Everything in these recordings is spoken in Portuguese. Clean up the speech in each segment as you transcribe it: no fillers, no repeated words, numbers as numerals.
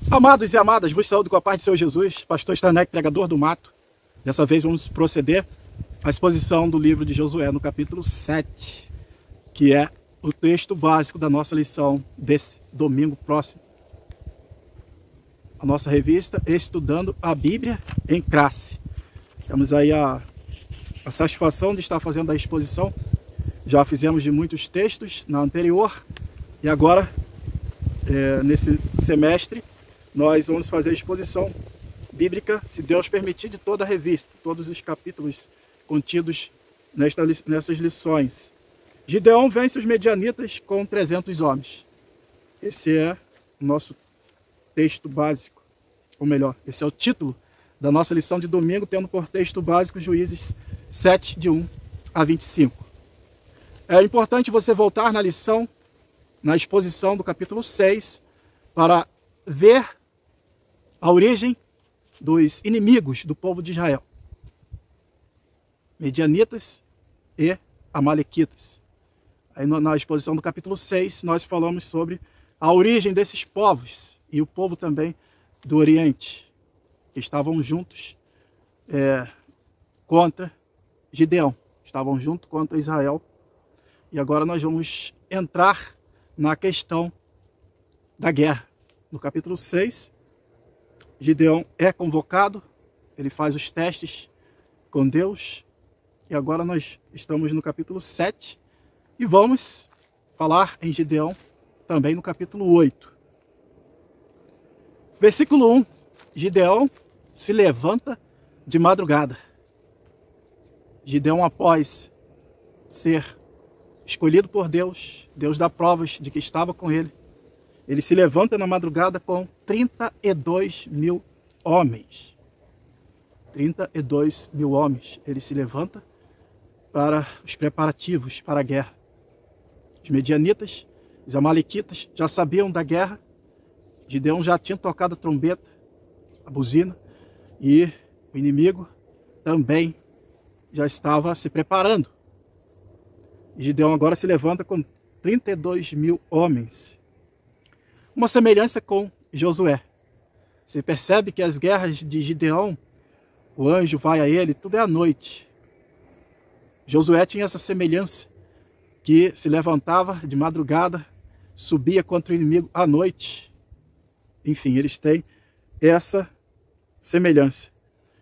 Amados e amadas, vos saúdo com a paz de Senhor Jesus, pastor Stanek, pregador do mato. Dessa vez vamos proceder à exposição do livro de Josué, no capítulo 7, que é o texto básico da nossa lição desse domingo próximo. A nossa revista Estudando a Bíblia em Classe. Temos aí a satisfação de estar fazendo a exposição. Já fizemos de muitos textos na anterior e agora, nesse semestre, nós vamos fazer a exposição bíblica, se Deus permitir, de toda a revista, todos os capítulos contidos nessas lições. Gideão vence os medianitas com 300 homens. Esse é o nosso texto básico, ou melhor, esse é o título da nossa lição de domingo, tendo por texto básico Juízes 7, de 1 a 25. É importante você voltar na lição, na exposição do capítulo 6, para ver a origem dos inimigos do povo de Israel: medianitas e amalequitas. Aí na exposição do capítulo 6 nós falamos sobre a origem desses povos e o povo também do Oriente, que estavam juntos contra Gideão, estavam juntos contra Israel. E agora nós vamos entrar na questão da guerra. No capítulo 6, Gideão é convocado, ele faz os testes com Deus, e agora nós estamos no capítulo 7, e vamos falar em Gideão também no capítulo 8. Versículo 1, Gideão se levanta de madrugada. Gideão, após ser escolhido por Deus, Deus dá provas de que estava com ele, ele se levanta na madrugada com 32 mil homens. 32 mil homens. Ele se levanta para os preparativos para a guerra. Os medianitas, os amalequitas já sabiam da guerra. Gideão já tinha tocado a trombeta, a buzina, e o inimigo também já estava se preparando. E Gideão agora se levanta com 32 mil homens. Uma semelhança com Josué. Você percebe que as guerras de Gideão, o anjo vai a ele, tudo é à noite. Josué tinha essa semelhança, que se levantava de madrugada, subia contra o inimigo à noite. Enfim, eles têm essa semelhança.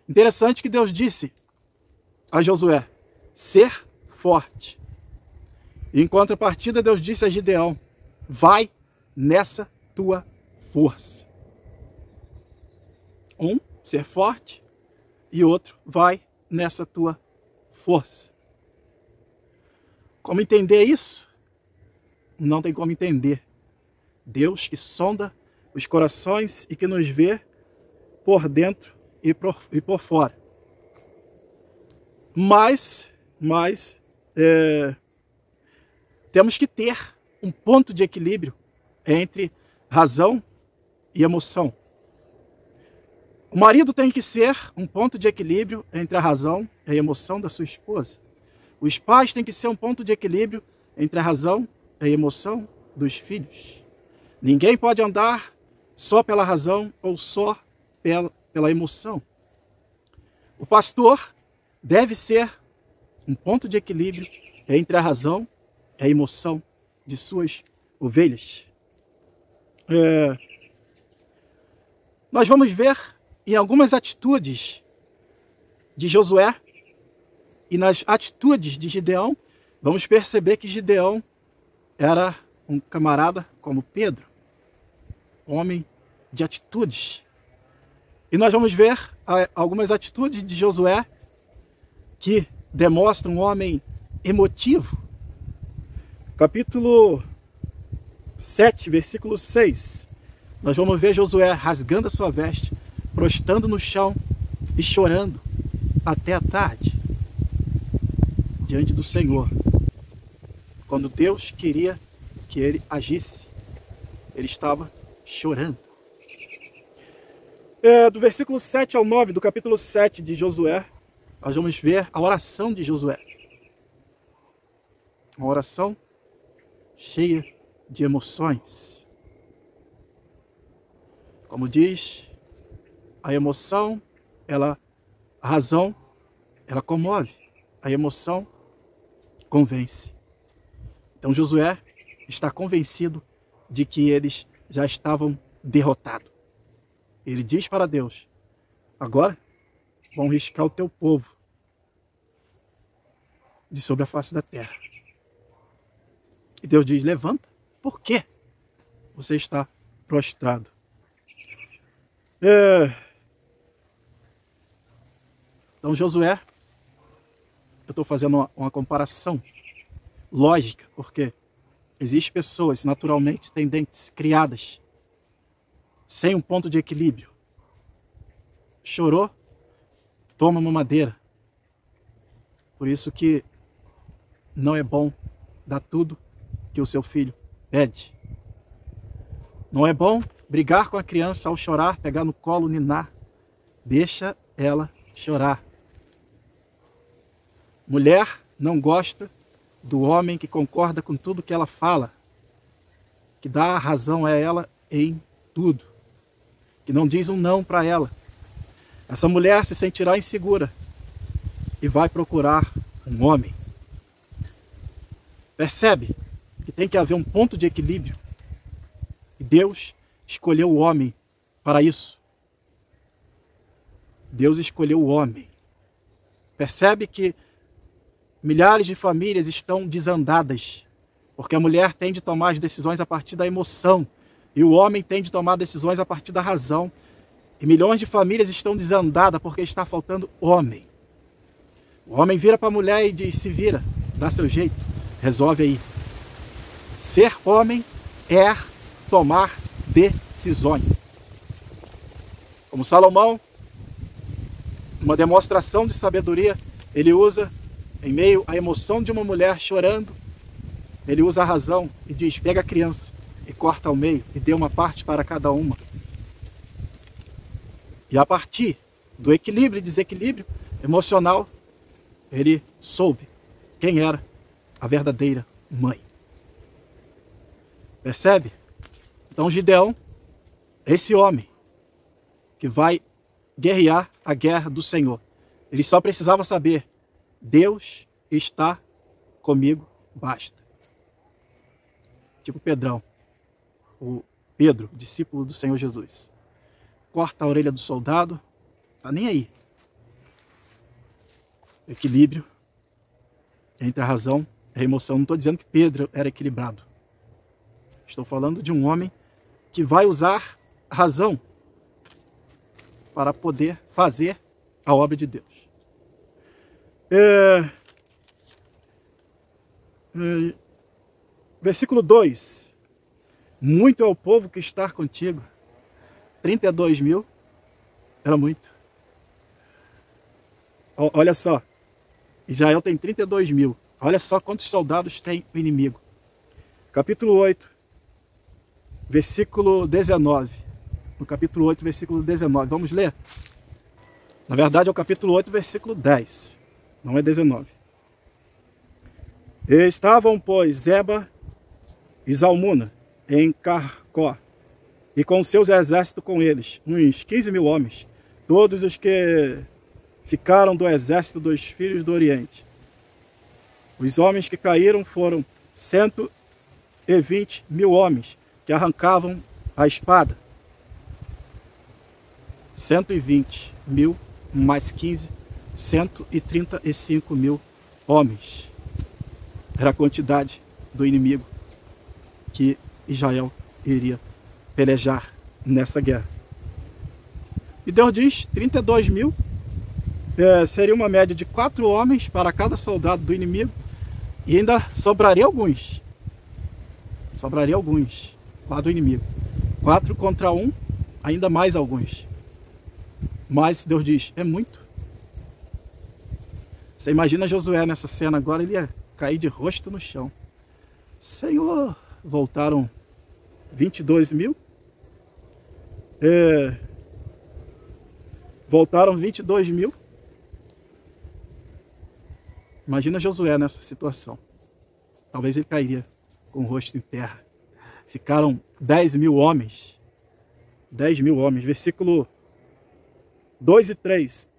Interessante que Deus disse a Josué: ser forte. E em contrapartida, Deus disse a Gideão: vai nessa tua força. Um, ser forte, e outro, vai nessa tua força. Como entender isso? Não tem como entender. Deus que sonda os corações e que nos vê por dentro e por fora. Mas temos que ter um ponto de equilíbrio entre razão e emoção. O marido tem que ser um ponto de equilíbrio entre a razão e a emoção da sua esposa. Os pais têm que ser um ponto de equilíbrio entre a razão e a emoção dos filhos. Ninguém pode andar só pela razão ou só pela emoção. O pastor deve ser um ponto de equilíbrio entre a razão e a emoção de suas ovelhas. Nós vamos ver em algumas atitudes de Josué e nas atitudes de Gideão, vamos perceber que Gideão era um camarada como Pedro, homem de atitudes. E nós vamos ver algumas atitudes de Josué que demonstram um homem emotivo. Capítulo 7, versículo 6. Nós vamos ver Josué rasgando a sua veste, prostrando no chão e chorando até a tarde, diante do Senhor. Quando Deus queria que ele agisse, ele estava chorando. Do versículo 7 ao 9 do capítulo 7 de Josué, nós vamos ver a oração de Josué. Uma oração cheia de emoções. Como diz, a emoção, a razão, ela comove. A emoção convence. Então Josué está convencido de que eles já estavam derrotados. Ele diz para Deus: agora vão riscar o teu povo de sobre a face da terra. E Deus diz: levanta, por quê você está prostrado? Então Josué, eu estou fazendo uma comparação lógica, porque existem pessoas naturalmente tendentes, criadas, sem um ponto de equilíbrio. Chorou, toma uma madeira. Por isso que não é bom dar tudo que o seu filho pede. Não é bom brigar com a criança ao chorar, pegar no colo, ninar. Deixa ela chorar. Mulher não gosta do homem que concorda com tudo que ela fala, que dá razão a ela em tudo, que não diz um não para ela. Essa mulher se sentirá insegura e vai procurar um homem. Percebe que tem que haver um ponto de equilíbrio. E Deus escolheu o homem para isso. Deus escolheu o homem. Percebe que milhares de famílias estão desandadas, porque a mulher tem de tomar as decisões a partir da emoção, e o homem tem de tomar decisões a partir da razão. E milhões de famílias estão desandadas porque está faltando homem. O homem vira para a mulher e diz: se vira, dá seu jeito, resolve aí. Ser homem é tomar decisões. Como Salomão, uma demonstração de sabedoria, ele usa, em meio à emoção de uma mulher chorando, ele usa a razão e diz: pega a criança e corta ao meio e dê uma parte para cada uma. E a partir do equilíbrio e desequilíbrio emocional, ele soube quem era a verdadeira mãe. Percebe? Então Gideão, esse homem que vai guerrear a guerra do Senhor, ele só precisava saber: Deus está comigo, basta. Tipo Pedrão, o Pedro, discípulo do Senhor Jesus. Corta a orelha do soldado, tá nem aí. Equilíbrio entre a razão e a emoção. Não estou dizendo que Pedro era equilibrado. Estou falando de um homem que vai usar a razão para poder fazer a obra de Deus. Versículo 2. Muito é o povo que está contigo. 32 mil era muito. Olha só, Israel tem 32 mil. Olha só quantos soldados tem o inimigo. Capítulo 8, versículo 19. No capítulo 8, versículo 19. Vamos ler? Na verdade é o capítulo 8, versículo 10. Não é 19. Estavam, pois, Zeba e Zalmuna em Carcó, e com seus exércitos com eles, uns 15 mil homens, todos os que ficaram do exército dos filhos do Oriente. Os homens que caíram foram 120 mil homens, que arrancavam a espada. 120 mil mais 15, 135 mil homens. Era a quantidade do inimigo que Israel iria pelejar nessa guerra. E Deus diz: 32 mil seria uma média de 4 homens para cada soldado do inimigo, e ainda sobraria alguns. Sobraria alguns lá do inimigo. 4 contra 1, ainda mais alguns. Mas Deus diz: é muito. Você imagina Josué nessa cena agora, ele ia cair de rosto no chão. Senhor, voltaram 22 mil. Voltaram 22 mil. Imagina Josué nessa situação. Talvez ele cairia com o rosto em terra. Ficaram 10 mil homens. 10.000 homens. Versículo 2 e 3.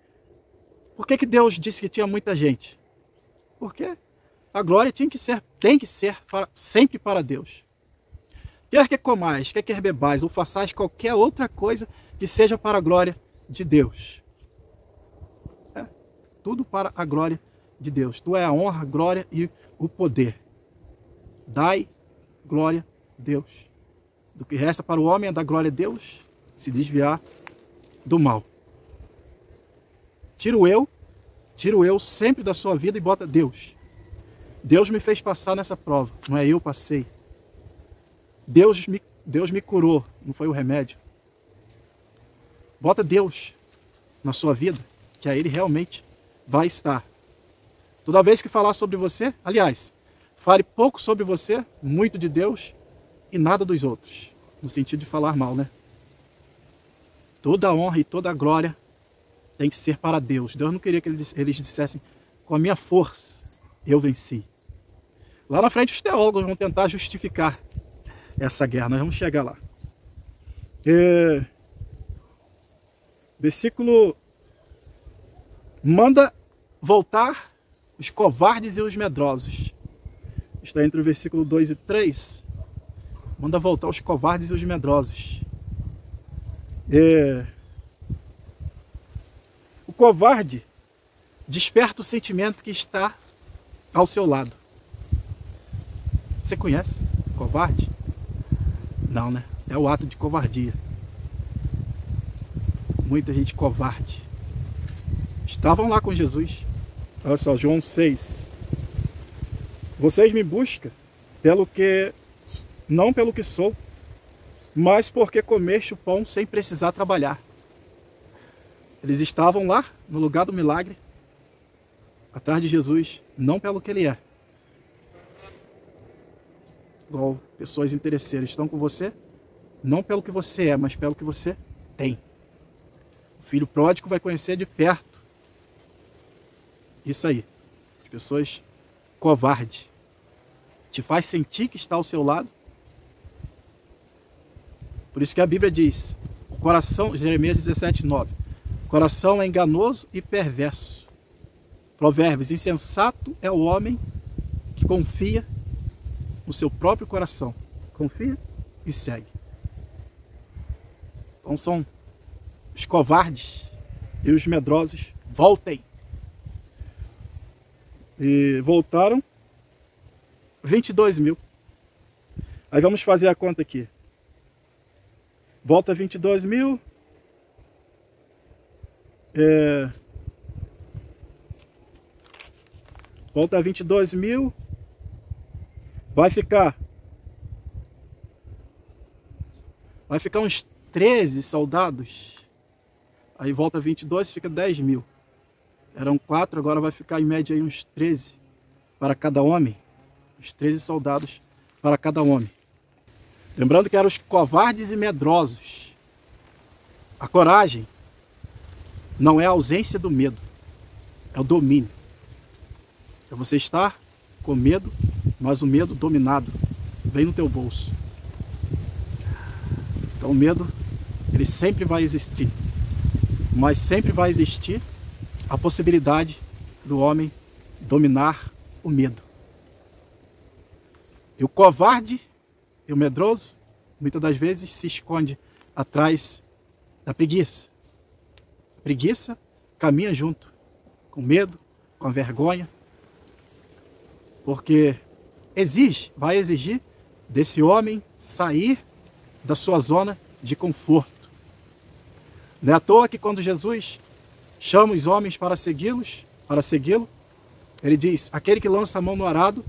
Por que Deus disse que tinha muita gente? Porque a glória tem que ser sempre para Deus. Quer que comais, quer que bebais, ou façais qualquer outra coisa que seja para a glória de Deus. Tudo para a glória de Deus. Tu é a honra, a glória e o poder. Dai glória a Deus. Do que resta para o homem é dar glória a Deus, se desviar do mal. Tira o eu sempre da sua vida e bota Deus. Deus me fez passar nessa prova, não é eu passei. Deus me curou, não foi o remédio. Bota Deus na sua vida, que aí Ele realmente vai estar. Toda vez que falar sobre você, aliás, fale pouco sobre você, muito de Deus e nada dos outros. No sentido de falar mal, né? Toda a honra e toda a glória tem que ser para Deus. Deus não queria que eles dissessem, com a minha força, eu venci. Lá na frente os teólogos vão tentar justificar essa guerra. Nós vamos chegar lá. Versículo... Manda voltar os covardes e os medrosos. Está entre o versículo 2 e 3. Manda voltar os covardes e os medrosos. O covarde desperta o sentimento que está ao seu lado. Você conhece covarde? Não, né? É o ato de covardia. Muita gente covarde. Estavam lá com Jesus. Olha só, João 6. Vocês me buscam não pelo que sou, mas porque comeste o pão sem precisar trabalhar. Eles estavam lá, no lugar do milagre, atrás de Jesus, não pelo que Ele é. Igual pessoas interesseiras estão com você, não pelo que você é, mas pelo que você tem. O filho pródigo vai conhecer de perto. Isso aí. As pessoas covardes. Te faz sentir que está ao seu lado. Por isso que a Bíblia diz, o coração, Jeremias 17:9, o coração é enganoso e perverso. Provérbios, insensato é o homem que confia no seu próprio coração. Confia e segue. Então são os covardes e os medrosos. Voltem. E voltaram 22.000. Aí vamos fazer a conta aqui. Volta 22.000. Volta 22.000. Vai ficar uns 13 soldados. Aí volta 22, fica 10.000. Eram 4, agora vai ficar em média aí uns 13 para cada homem. Uns 13 soldados para cada homem. Lembrando que eram os covardes e medrosos. A coragem não é a ausência do medo, é o domínio. É você estar com medo, mas o medo dominado, bem no teu bolso. Então o medo, ele sempre vai existir. Mas sempre vai existir a possibilidade do homem dominar o medo. E o covarde e o medroso, muitas das vezes, se esconde atrás da preguiça. A preguiça caminha junto com medo, com a vergonha, porque vai exigir desse homem sair da sua zona de conforto. Não é à toa que quando Jesus chama os homens para segui-lo, ele diz, aquele que lança a mão no arado,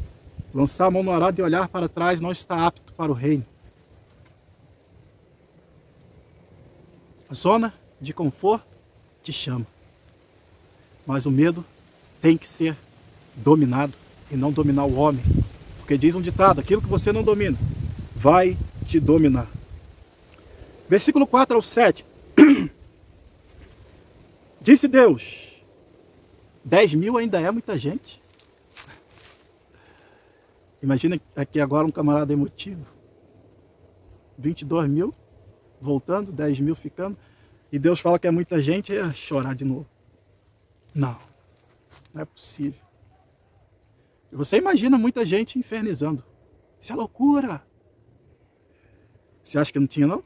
lançar a mão no arado e olhar para trás não está apto para o reino. A zona de conforto te chama. Mas o medo tem que ser dominado e não dominar o homem. Porque diz um ditado, aquilo que você não domina, vai te dominar. Versículo 4 ao 7. Disse Deus, 10.000 ainda é muita gente. Imagina aqui agora um camarada emotivo. 22.000 voltando, 10 mil ficando, e Deus fala que é muita gente, é chorar de novo. Não, não é possível. E você imagina muita gente infernizando. Isso é loucura. Você acha que não tinha, não?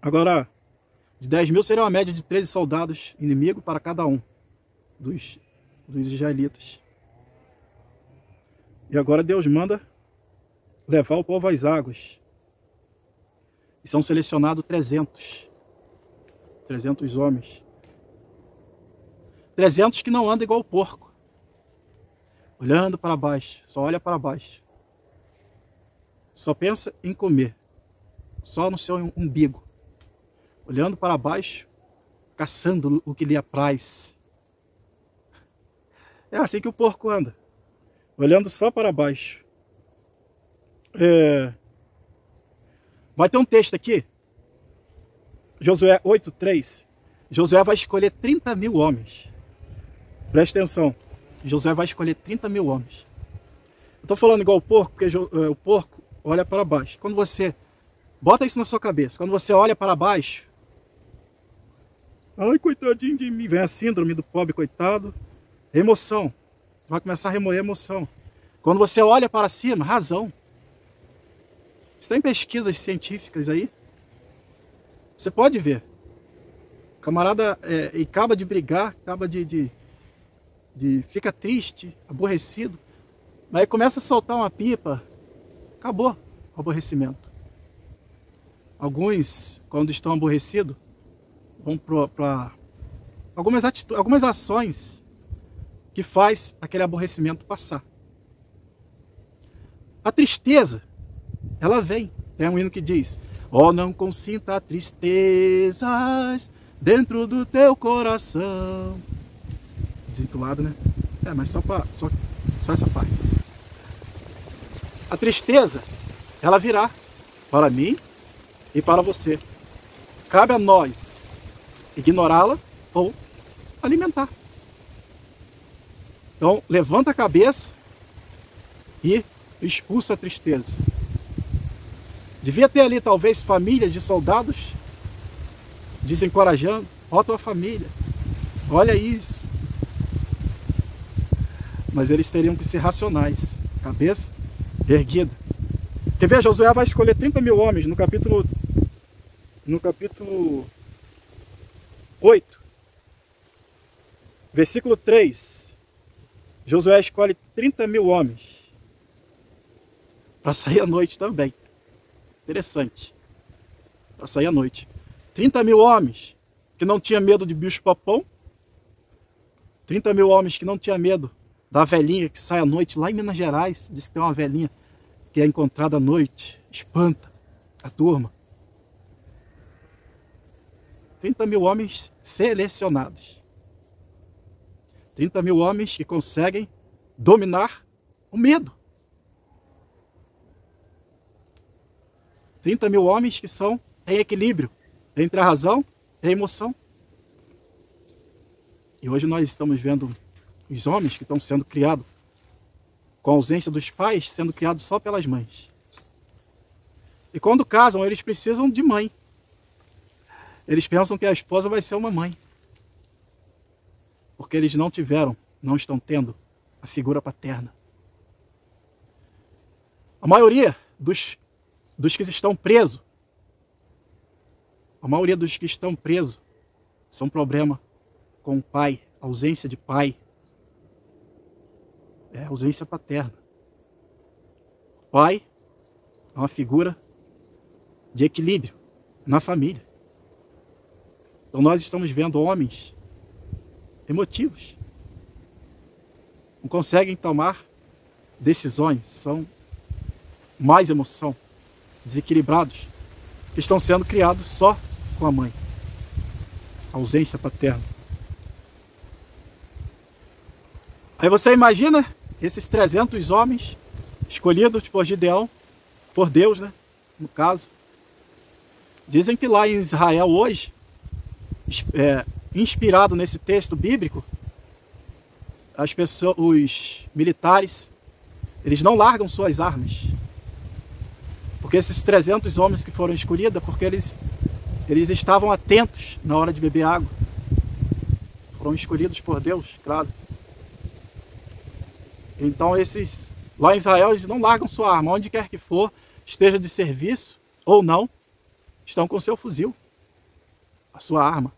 Agora, de 10 mil seria uma média de 13 soldados inimigos para cada um dos israelitas. E agora Deus manda levar o povo às águas. E são selecionados 300 homens. 300 que não andam igual o porco, olhando para baixo, só olha para baixo. Só pensa em comer, só no seu umbigo. Olhando para baixo, caçando o que lhe apraz. É assim que o porco anda, olhando só para baixo. Vai ter um texto aqui, Josué 8:3. Josué vai escolher 30 mil homens. Preste atenção, Josué vai escolher 30 mil homens. Eu estou falando igual o porco, porque o porco olha para baixo. Quando você, bota isso na sua cabeça, quando você olha para baixo, ai, coitadinho de mim, vem a síndrome do pobre coitado, emoção, vai começar a remoer a emoção. Quando você olha para cima, razão. Você tem pesquisas científicas aí, você pode ver. O camarada acaba de brigar, acaba fica triste, aborrecido, mas aí começa a soltar uma pipa, acabou o aborrecimento. Alguns, quando estão aborrecidos, vão para algumas ações que faz aquele aborrecimento passar. A tristeza, ela vem. Tem um hino que diz: ó, não consinta tristezas dentro do teu coração. Desentoado, né? Mas só essa parte. A tristeza, ela virá para mim e para você. Cabe a nós ignorá-la ou alimentar. Então, levanta a cabeça e expulsa a tristeza. Devia ter ali, talvez, famílias de soldados desencorajando. Ó, tua família, olha isso. Mas eles teriam que ser racionais, cabeça erguida. Quer ver? Josué vai escolher 30 mil homens no capítulo 8, versículo 3. Josué escolhe 30 mil homens para sair à noite também. Interessante. Para sair à noite. 30 mil homens que não tinham medo de bicho-papão. 30 mil homens que não tinham medo da velhinha que sai à noite lá em Minas Gerais. Diz que tem uma velhinha que é encontrada à noite, espanta a turma. 30 mil homens selecionados. 30 mil homens que conseguem dominar o medo. 30 mil homens que são em equilíbrio entre a razão e a emoção. E hoje nós estamos vendo os homens que estão sendo criados com a ausência dos pais, sendo criados só pelas mães. E quando casam, eles precisam de mãe. Eles pensam que a esposa vai ser uma mãe. Porque eles não estão tendo a figura paterna. A maioria dos que estão presos, são problema com o pai, ausência de pai. É ausência paterna. O pai é uma figura de equilíbrio na família. Então nós estamos vendo homens emotivos. Não conseguem tomar decisões, são mais emoção, desequilibrados, que estão sendo criados só com a mãe. Ausência paterna. Aí você imagina esses 300 homens escolhidos por Gideão, por Deus, né? No caso. Dizem que lá em Israel hoje, inspirado nesse texto bíblico, os militares, eles não largam suas armas. Porque esses 300 homens que foram escolhidos, porque eles estavam atentos na hora de beber água. Foram escolhidos por Deus, claro. Então esses, lá em Israel, eles não largam sua arma. Onde quer que for, esteja de serviço ou não, estão com seu fuzil, a sua arma.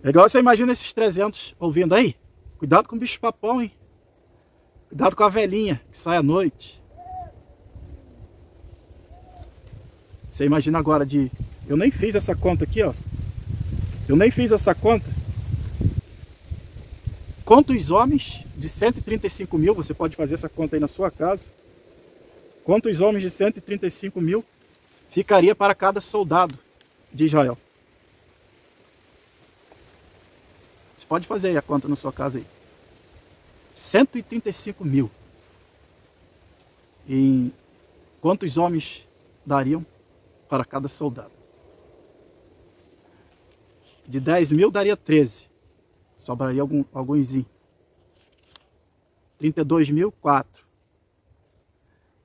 Legal, você imagina esses 300 ouvindo aí. Cuidado com o bicho-papão, hein? Cuidado com a velhinha que sai à noite. Você imagina agora de... Eu nem fiz essa conta aqui, ó. Eu nem fiz essa conta. Quantos homens de 135 mil, você pode fazer essa conta aí na sua casa. Quantos homens de 135 mil ficaria para cada soldado de Israel? Você pode fazer aí a conta na sua casa aí. 135 mil. E quantos homens dariam para cada soldado? De 10 mil daria 13. Sobraria alguns. 32 mil, 4.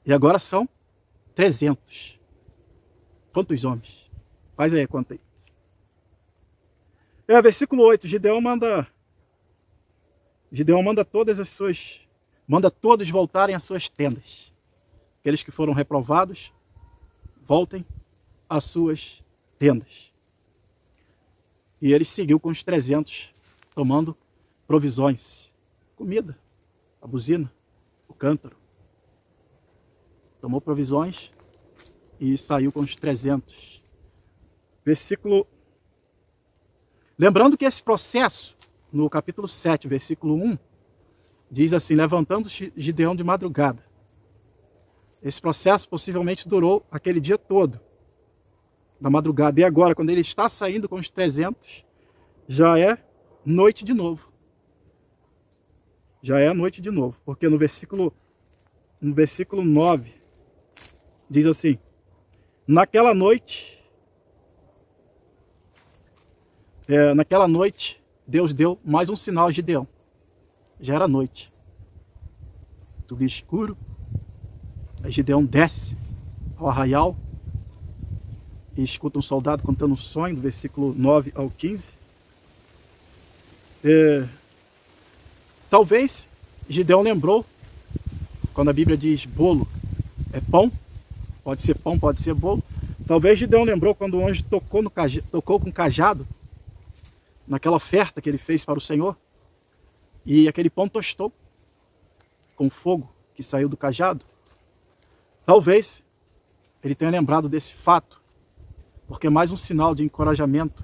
E agora são 300. Quantos homens? Faz aí a conta aí. Versículo 8. Gideão manda manda todos voltarem às suas tendas. Aqueles que foram reprovados, voltem às suas tendas. E ele seguiu com os 300, tomando provisões, comida, a buzina, o cântaro. Tomou provisões e saiu com os 300. Versículo... Lembrando que esse processo, no capítulo 7, versículo 1, diz assim: levantando-se Gideão de madrugada. Esse processo possivelmente durou aquele dia todo, da madrugada. E agora, quando ele está saindo com os 300, já é noite de novo. Já é noite de novo. Porque no versículo 9, diz assim: naquela noite, Deus deu mais um sinal a Gideão. Já era noite. Tudo escuro. Aí Gideão desce ao arraial e escuta um soldado contando um sonho, do versículo 9 ao 15. Talvez Gideão lembrou, quando a Bíblia diz bolo é pão, pode ser pão, pode ser bolo. Talvez Gideão lembrou quando o anjo tocou com o cajado, naquela oferta que ele fez para o Senhor, e aquele pão tostou com fogo que saiu do cajado. Talvez ele tenha lembrado desse fato, porque é mais um sinal de encorajamento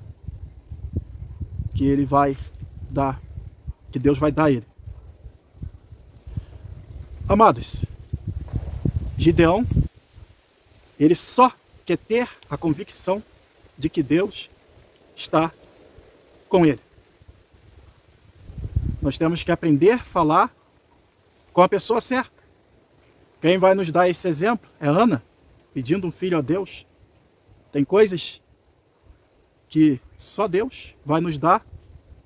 que ele vai dar, que Deus vai dar a ele. Amados, Gideão, ele só quer ter a convicção de que Deus está com ele. Nós temos que aprender a falar com a pessoa certa. Quem vai nos dar esse exemplo é Ana, pedindo um filho a Deus. Tem coisas que só Deus vai nos dar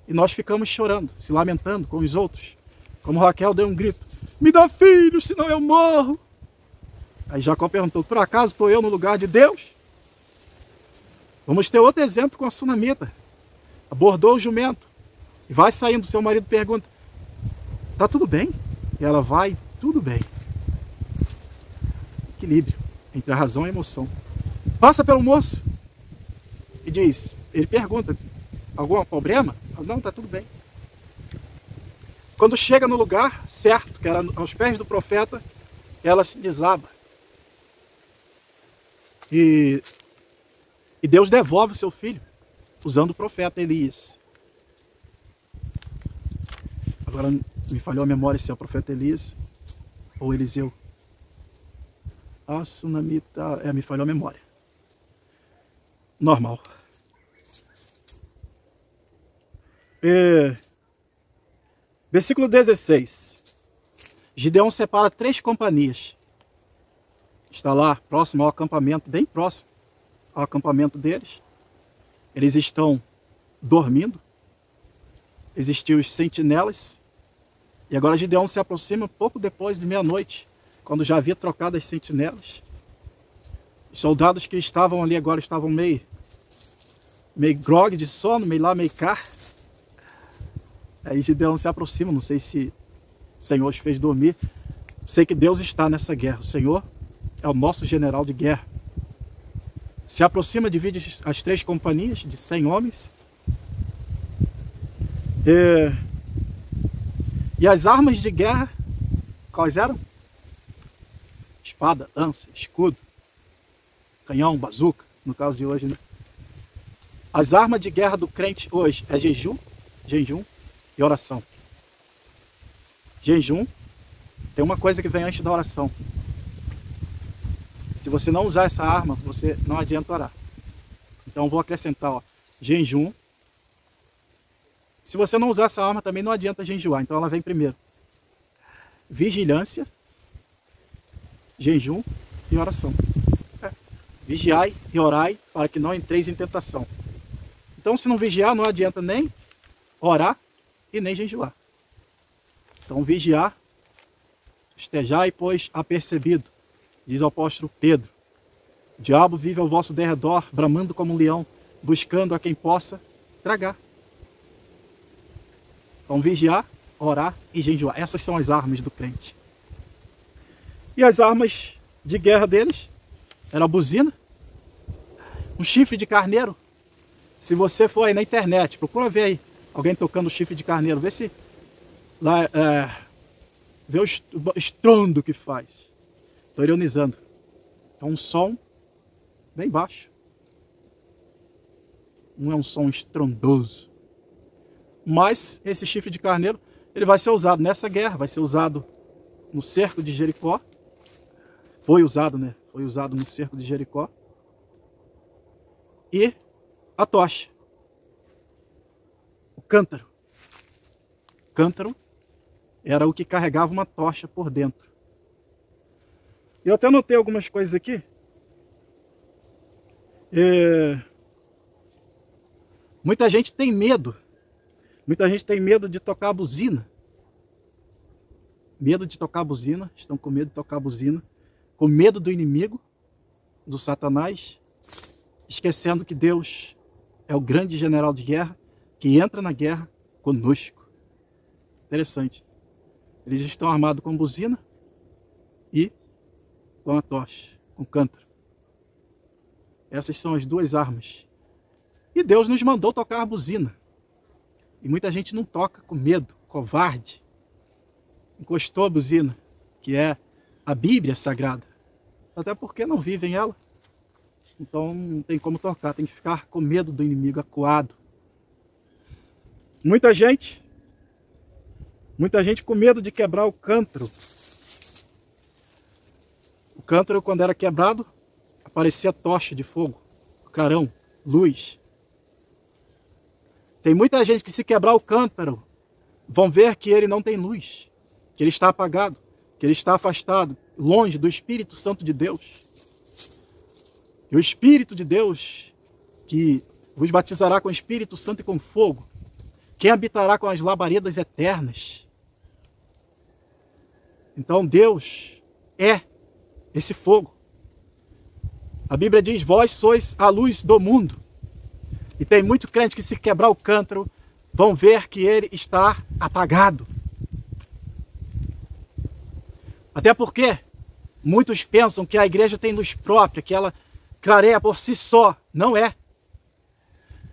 e nós ficamos chorando, se lamentando com os outros. Como Raquel deu um grito: me dá filho, senão eu morro. Aí Jacó perguntou: por acaso estou eu no lugar de Deus? Vamos ter outro exemplo com a sunamita. Abordou o jumento e vai saindo, seu marido pergunta: tá tudo bem? E ela vai: tudo bem. Equilíbrio entre a razão e a emoção. Passa pelo moço e diz, ele pergunta: algum problema? Não, tá tudo bem. Quando chega no lugar certo, que era aos pés do profeta, ela se desaba. E Deus devolve o seu filho, usando o profeta Elias. Agora me falhou a memória se é o profeta Elias ou Eliseu. A sunamita, me falhou a memória. Normal. Versículo 16. Gideão separa 3 companhias. Está lá próximo ao acampamento, bem próximo ao acampamento deles. Eles estão dormindo. Existiam os sentinelas. E agora Gideão se aproxima pouco depois de meia-noite. quando já havia trocado as sentinelas. Os soldados que estavam ali agora estavam meio grogue de sono, meio lá, meio cá. Aí Gideão se aproxima, não sei se o Senhor os fez dormir. Sei que Deus está nessa guerra. O Senhor é o nosso general de guerra. Se aproxima, divide as 3 companhias de 100 homens. E as armas de guerra, quais eram? Espada, lança, escudo, canhão, bazuca, no caso de hoje, né? As armas de guerra do crente hoje é jejum e oração. Jejum, tem uma coisa que vem antes da oração. Se você não usar essa arma, você não adianta orar. Então vou acrescentar, ó, jejum. Se você não usar essa arma, também não adianta jejuar, então ela vem primeiro. Vigilância, jejum e oração. Vigiai e orai para que não entreis em tentação. Então, se não vigiar, não adianta nem orar e nem jejuar. Então, vigiar, estejai, pois, apercebido, diz o apóstolo Pedro. O diabo vive ao vosso derredor, bramando como um leão, buscando a quem possa tragar. Então, vigiar, orar e jejuar. Essas são as armas do crente. E as armas de guerra deles era a buzina, um chifre de carneiro. Se você for aí na internet, procura ver aí alguém tocando chifre de carneiro, vê se lá vê o estrondo que faz. Estou ironizando. É um som bem baixo. Não é um som estrondoso. Mas esse chifre de carneiro, ele vai ser usado nessa guerra, vai ser usado no cerco de Jericó. Foi usado, né? Foi usado no cerco de Jericó. E a tocha. O cântaro. O cântaro era o que carregava uma tocha por dentro. Eu até anotei algumas coisas aqui. Muita gente tem medo. Muita gente tem medo de tocar a buzina. Medo de tocar a buzina. Estão com medo de tocar a buzina. Com medo do inimigo, do Satanás. Esquecendo que Deus é o grande general de guerra que entra na guerra conosco. Interessante. Eles estão armados com buzina e com a tocha, com cântaro. Essas são as 2 armas. E Deus nos mandou tocar a buzina. E muita gente não toca com medo, covarde. Encostou a buzina, que é a Bíblia Sagrada. Até porque não vivem ela. Então não tem como tocar, tem que ficar com medo do inimigo, acuado. Muita gente com medo de quebrar o cântaro. O cântaro, quando era quebrado, aparecia tocha de fogo, clarão, luz. Tem muita gente que, se quebrar o cântaro, vão ver que ele não tem luz, que ele está apagado, que ele está afastado, longe do Espírito Santo de Deus. E o Espírito de Deus, que vos batizará com o Espírito Santo e com fogo, quem habitará com as labaredas eternas. Então Deus é esse fogo. A Bíblia diz, vós sois a luz do mundo. E tem muito crente que, se quebrar o cântaro, vão ver que ele está apagado. Até porque muitos pensam que a igreja tem luz própria, que ela clareia por si só. Não é.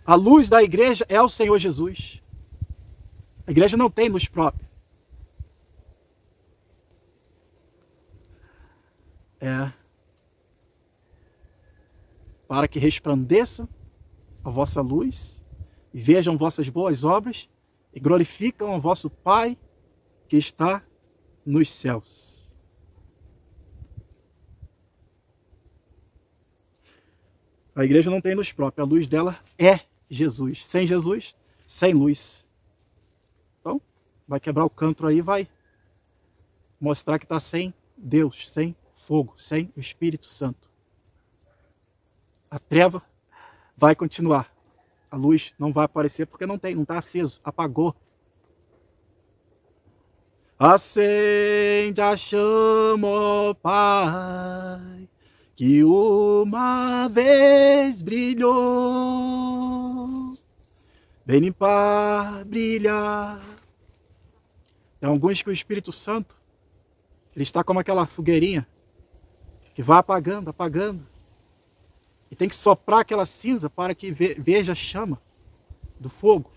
A luz da igreja é o Senhor Jesus. A igreja não tem luz própria. Para que resplandeça a vossa luz, e vejam vossas boas obras, e glorificam o vosso Pai que está nos céus. A igreja não tem luz própria, a luz dela é Jesus. Sem Jesus, sem luz. Então, vai quebrar o cântaro aí, vai mostrar que está sem Deus, sem fogo, sem o Espírito Santo. A treva vai continuar. A luz não vai aparecer porque não está aceso, apagou. Acende a chama, ó Pai, que uma vez brilhou, vem limpar, brilhar. Tem alguns que o Espírito Santo, ele está como aquela fogueirinha, que vai apagando, apagando. E tem que soprar aquela cinza para que veja a chama do fogo.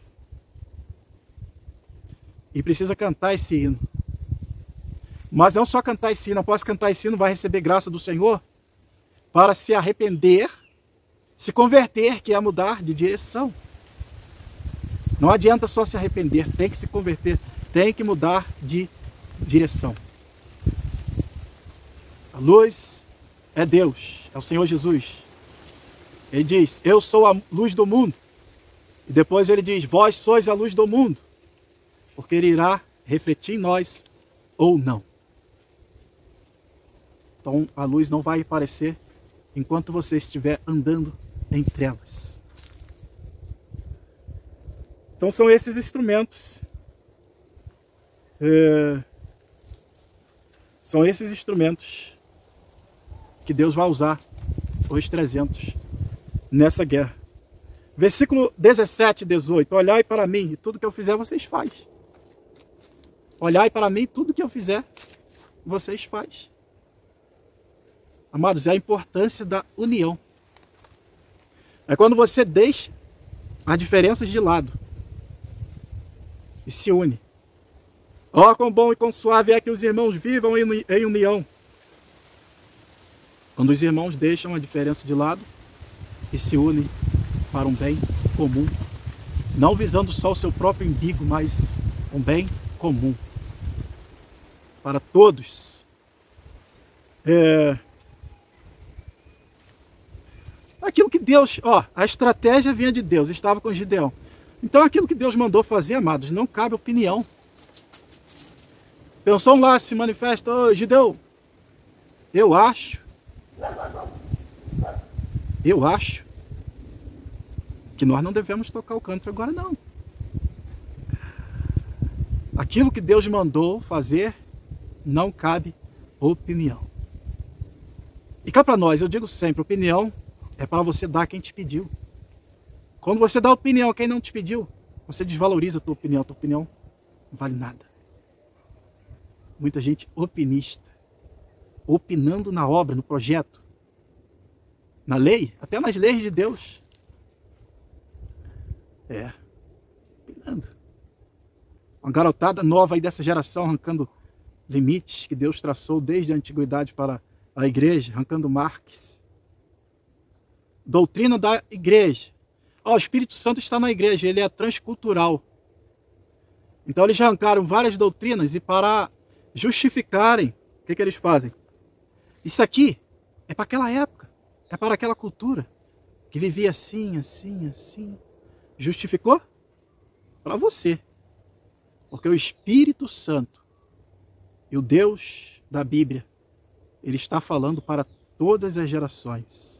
E precisa cantar esse hino. Mas não só cantar esse hino, após cantar esse hino vai receber graça do Senhor para se arrepender, se converter, que é mudar de direção. Não adianta só se arrepender, tem que se converter, tem que mudar de direção. A luz é Deus, é o Senhor Jesus. Ele diz, eu sou a luz do mundo. E depois ele diz, vós sois a luz do mundo. Porque ele irá refletir em nós ou não. Então a luz não vai aparecer enquanto você estiver andando em trevas. Então são esses instrumentos. São esses instrumentos que Deus vai usar, os 300, nessa guerra. Versículo 17 e 18. Olhai para mim, e tudo que eu fizer, vocês fazem. Olhai para mim, tudo que eu fizer, vocês fazem. Amados, é a importância da união. É quando você deixa as diferenças de lado e se une. Ó, quão bom e quão suave é que os irmãos vivam em união. Quando os irmãos deixam a diferença de lado e se unem para um bem comum, não visando só o seu próprio umbigo, mas um bem comum para todos. Aquilo que Deus, a estratégia vinha de Deus, estava com Gideão. Então aquilo que Deus mandou fazer, amados, não cabe opinião. Pensou lá, se manifesta, ô Gideão, eu acho que nós não devemos tocar o cântaro agora não. Aquilo que Deus mandou fazer, não cabe opinião. E cá para nós, eu digo sempre, opinião é para você dar a quem te pediu. Quando você dá opinião a quem não te pediu, você desvaloriza a tua opinião não vale nada. Muita gente opinista, opinando na obra, no projeto, na lei, até nas leis de Deus. Opinando. Uma garotada nova aí dessa geração, arrancando limites que Deus traçou desde a antiguidade para a igreja, arrancando marcas. Doutrina da igreja. O Espírito Santo está na igreja, ele é transcultural. Então eles já arrancaram várias doutrinas e para justificarem, o que eles fazem? Isso aqui é para aquela época, é para aquela cultura que vivia assim, assim, assim. Justificou? Para você. Porque o Espírito Santo e o Deus da Bíblia, ele está falando para todas as gerações.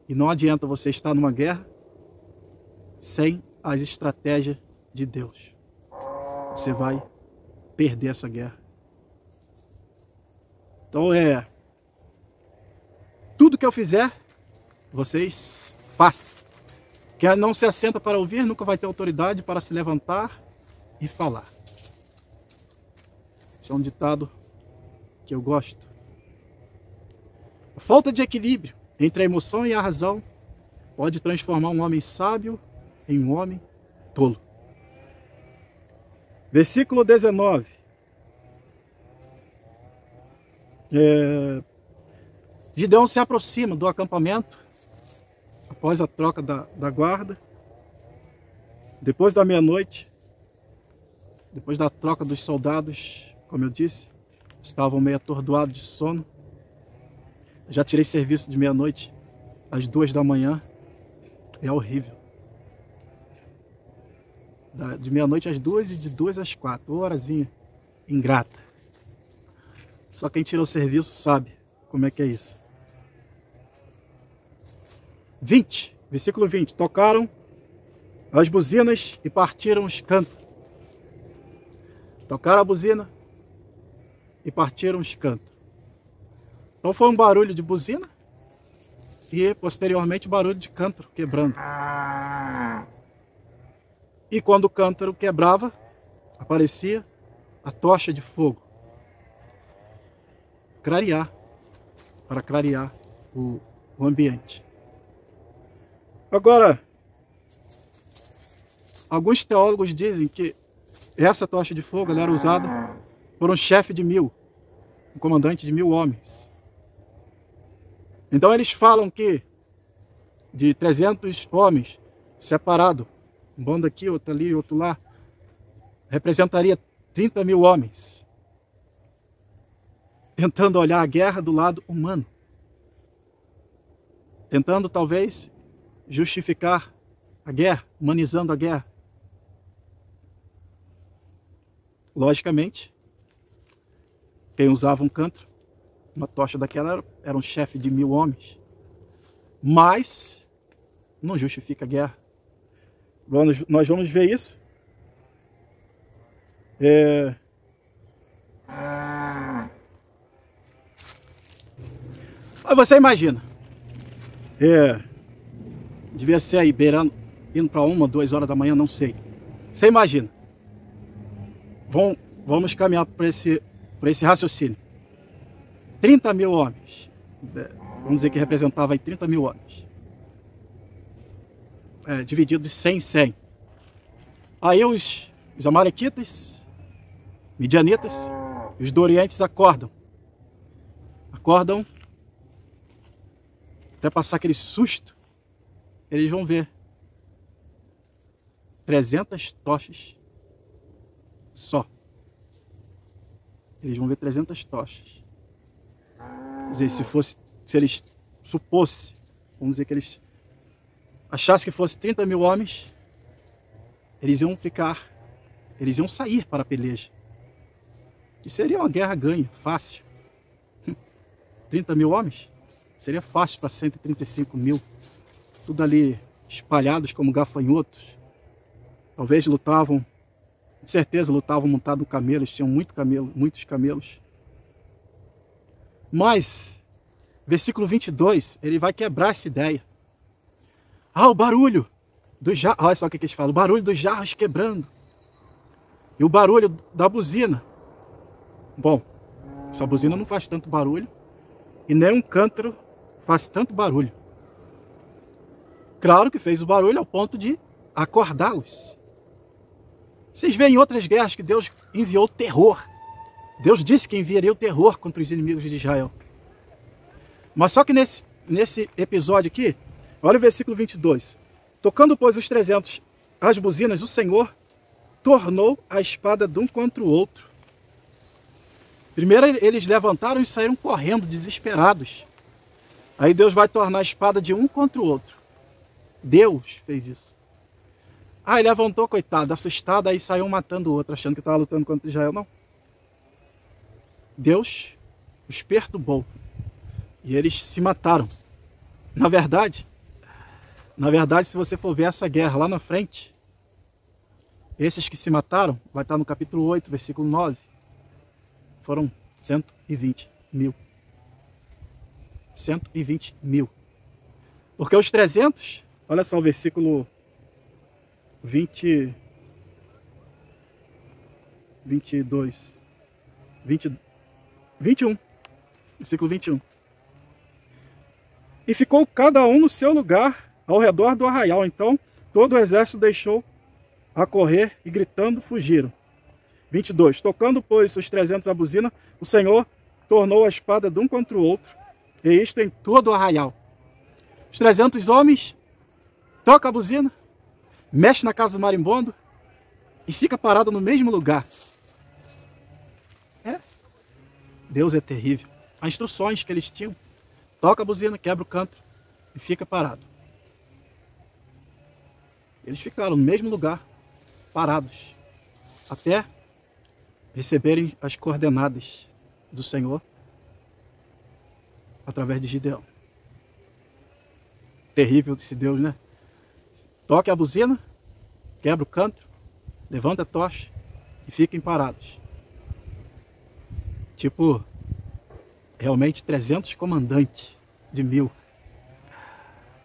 E não adianta você estar numa guerra sem as estratégias de Deus. Você vai perder essa guerra. Então tudo que eu fizer, vocês façam. Quem não se assenta para ouvir, nunca vai ter autoridade para se levantar e falar. Esse é um ditado que eu gosto. A falta de equilíbrio entre a emoção e a razão pode transformar um homem sábio em um homem tolo. Versículo 19. Gideão se aproxima do acampamento após a troca da guarda, depois da meia-noite, depois da troca dos soldados, como eu disse, estavam meio atordoados de sono. Já tirei serviço de meia-noite às 2 da manhã, é horrível. De meia-noite às 2 e de 2 às 4, horazinha ingrata. Só quem tira o serviço sabe como é que é isso. 20, versículo 20. Tocaram as buzinas e partiram os cântaros. tocaram a buzina e partiram os cântaros. Então foi um barulho de buzina e posteriormente barulho de cântaro quebrando. E quando o cântaro quebrava, aparecia a tocha de fogo. Para clarear o ambiente. Agora, alguns teólogos dizem que essa tocha de fogo ela era usada por um chefe de 1000, um comandante de 1000 homens. Então eles falam que de 300 homens separados, um bando aqui, outro ali, outro lá, representaria 30.000 homens, tentando olhar a guerra do lado humano, tentando talvez justificar a guerra, humanizando a guerra. Logicamente, quem usava um cântaro, uma tocha daquela, era um chefe de 1000 homens, mas não justifica a guerra. Nós vamos ver isso. Mas você imagina, devia ser aí beirando, indo para 1, 2 horas da manhã, não sei. Você imagina, vamos caminhar por esse raciocínio. 30.000 homens, vamos dizer que representava aí 30.000 homens, dividido de 100 em 100. Aí os amalequitas, midianitas, os dorientes acordam até passar aquele susto. Eles vão ver 300 tochas só. Eles vão ver 300 tochas. Quer dizer, se eles supôssem, vamos dizer que eles achassem que fosse 30.000 homens, eles iam sair para a peleja. E seria uma guerra ganha, fácil. 30.000 homens? Seria fácil para 135.000. Tudo ali espalhados como gafanhotos. Talvez lutavam, com certeza lutavam montados no camelo, eles tinham muitos camelos. Mas, versículo 22, ele vai quebrar essa ideia. O barulho dos jarros, olha só o que eles falam, o barulho dos jarros quebrando. E o barulho da buzina. Bom, essa buzina não faz tanto barulho, e nem um cântaro faz tanto barulho. Claro que fez o barulho ao ponto de acordá-los. Vocês veem em outras guerras que Deus enviou terror. Deus disse que enviaria o terror contra os inimigos de Israel. Mas só que nesse episódio aqui, olha o versículo 22. Tocando, pois, os 300 as buzinas, o Senhor tornou a espada de um contra o outro. Primeiro eles levantaram e saíram correndo, desesperados. Aí Deus vai tornar a espada de um contra o outro. Deus fez isso. Ele levantou, coitado, assustado, aí saiu matando o outro, achando que estava lutando contra Israel. Não. Deus os perturbou. E eles se mataram. Na verdade, se você for ver essa guerra lá na frente, esses que se mataram, vai estar no capítulo 8, versículo 9, foram 120.000. 120.000. Porque os 300, olha só o versículo 21. Versículo 21. E ficou cada um no seu lugar ao redor do arraial. Então todo o exército deixou a correr e gritando fugiram. 22. Tocando, pois, os 300 a buzina, o Senhor tornou a espada de um contra o outro, e isto em todo o arraial. Os 300 homens tocam a buzina, mexe na casa do marimbondo e fica parado no mesmo lugar. Deus é terrível. As instruções que eles tinham: toca a buzina, quebra o cântaro e fica parado. Eles ficaram no mesmo lugar, parados, até receberem as coordenadas do Senhor através de Gideão. Terrível esse Deus, né? Toque a buzina, quebra o cântaro, levanta a tocha e fiquem parados. Tipo, realmente 300 comandantes de 1000.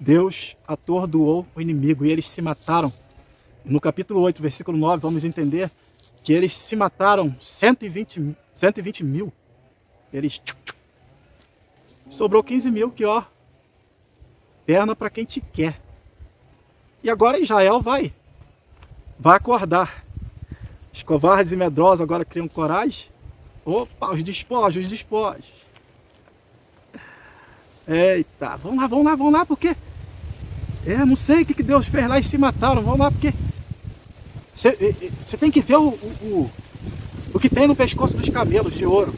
Deus atordoou o inimigo e eles se mataram. No capítulo 8, versículo 9, vamos entender que eles se mataram 120 mil. Eles... Sobrou 15 mil que, ó, perna para quem te quer. E agora Israel vai acordar. Os covardes e medrosos agora criam coragem. Opa, os despojos, os despojos. Eita, vamos lá, porque... não sei o que Deus fez lá e se mataram. Vamos lá, porque... Você tem que ver o que tem no pescoço dos camelos de ouro.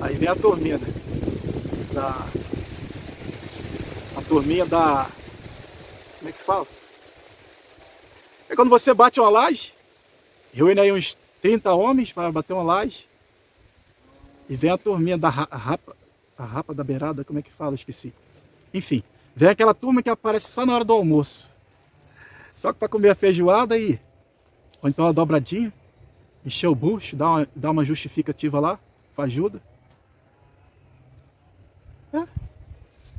Aí vem a turminha, né? A turminha da... Como é que fala? É quando você bate uma laje, reúne aí uns 30 homens para bater uma laje, e vem a turminha da rapa da beirada, como é que fala? Esqueci. Enfim, vem aquela turma que aparece só na hora do almoço. Só que para comer a feijoada aí, ou então a dobradinha, encher o bucho, dá uma justificativa lá, fajuda.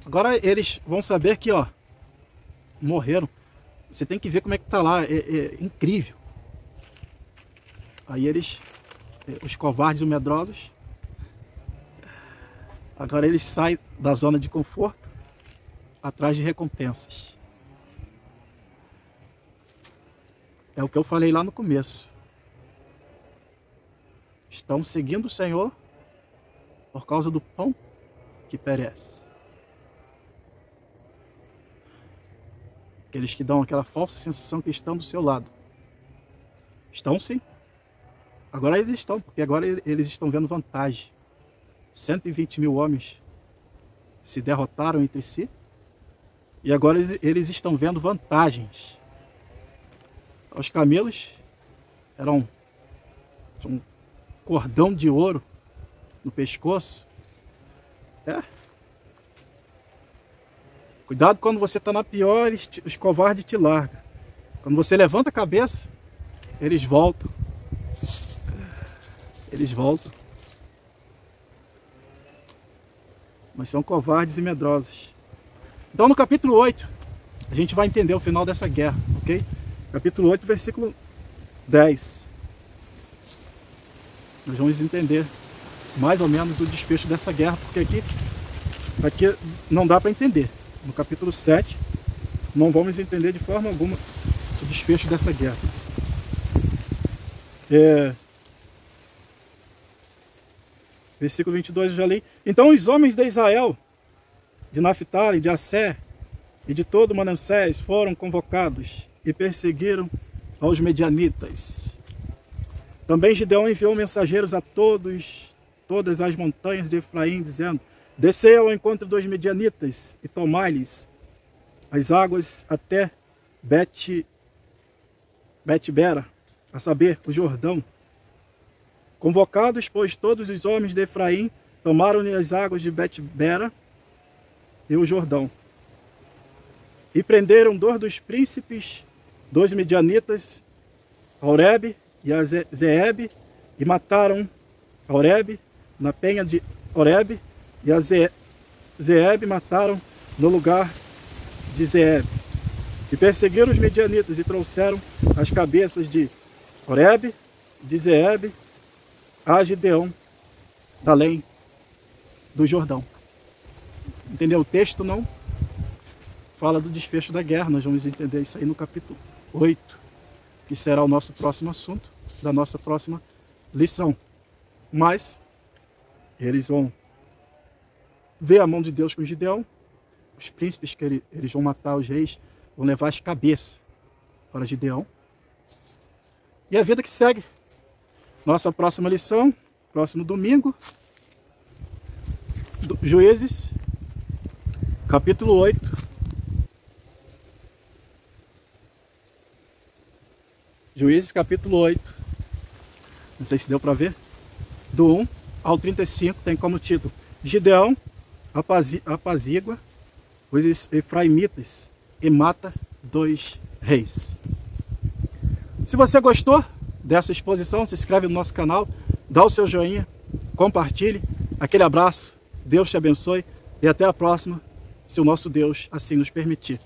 Agora eles vão saber que, ó, morreram. Você tem que ver como é que tá lá, é incrível. Aí eles, os covardes e os medrosos, agora eles saem da zona de conforto, atrás de recompensas. É o que eu falei lá no começo. Estão seguindo o Senhor por causa do pão que perece. Aqueles que dão aquela falsa sensação que estão do seu lado. Estão sim. Agora eles estão, porque agora eles estão vendo vantagem. 120 mil homens se derrotaram entre si. E agora eles estão vendo vantagens. Os camelos eram um cordão de ouro no pescoço. Cuidado quando você está na pior, os covardes te largam. Quando você levanta a cabeça, eles voltam. Eles voltam. Mas são covardes e medrosos. Então no capítulo 8, a gente vai entender o final dessa guerra, ok? Capítulo 8, versículo 10. Nós vamos entender mais ou menos o desfecho dessa guerra, porque aqui não dá para entender. No capítulo 7, não vamos entender de forma alguma o desfecho dessa guerra. Versículo 22 eu já li. Então os homens de Israel, de Naphtali, de Asser e de todo Manassés foram convocados e perseguiram aos medianitas. Também Gideão enviou mensageiros a todas as montanhas de Efraim, dizendo: descei ao encontro dos medianitas e tomai-lhes as águas até Bet-bera, a saber, o Jordão. Convocados, pois, todos os homens de Efraim, tomaram-lhe as águas de Bet-bera e o Jordão. E prenderam 2 dos príncipes dos medianitas, Oreb e a Zeeb, e mataram Oreb na penha de Oreb, e a Zeeb mataram no lugar de Zeeb. E perseguiram os medianitas e trouxeram as cabeças de Oreb, de Zeeb, a Gideão, da além do Jordão. Entendeu? O texto não fala do desfecho da guerra. Nós vamos entender isso aí no capítulo 8, que será o nosso próximo assunto, da nossa próxima lição. Mas eles vão ver a mão de Deus com Gideão. Os príncipes que eles vão matar, os reis, vão levar as cabeças para Gideão. E a vida que segue. Nossa próxima lição, próximo domingo, Juízes, capítulo 8. Juízes, capítulo 8. Não sei se deu para ver. Do 1 ao 35 tem como título: Gideão apazigua os efraimitas e mata 2 reis. Se você gostou dessa exposição, se inscreve no nosso canal, dá o seu joinha, compartilhe. Aquele abraço, Deus te abençoe e até a próxima, se o nosso Deus assim nos permitir.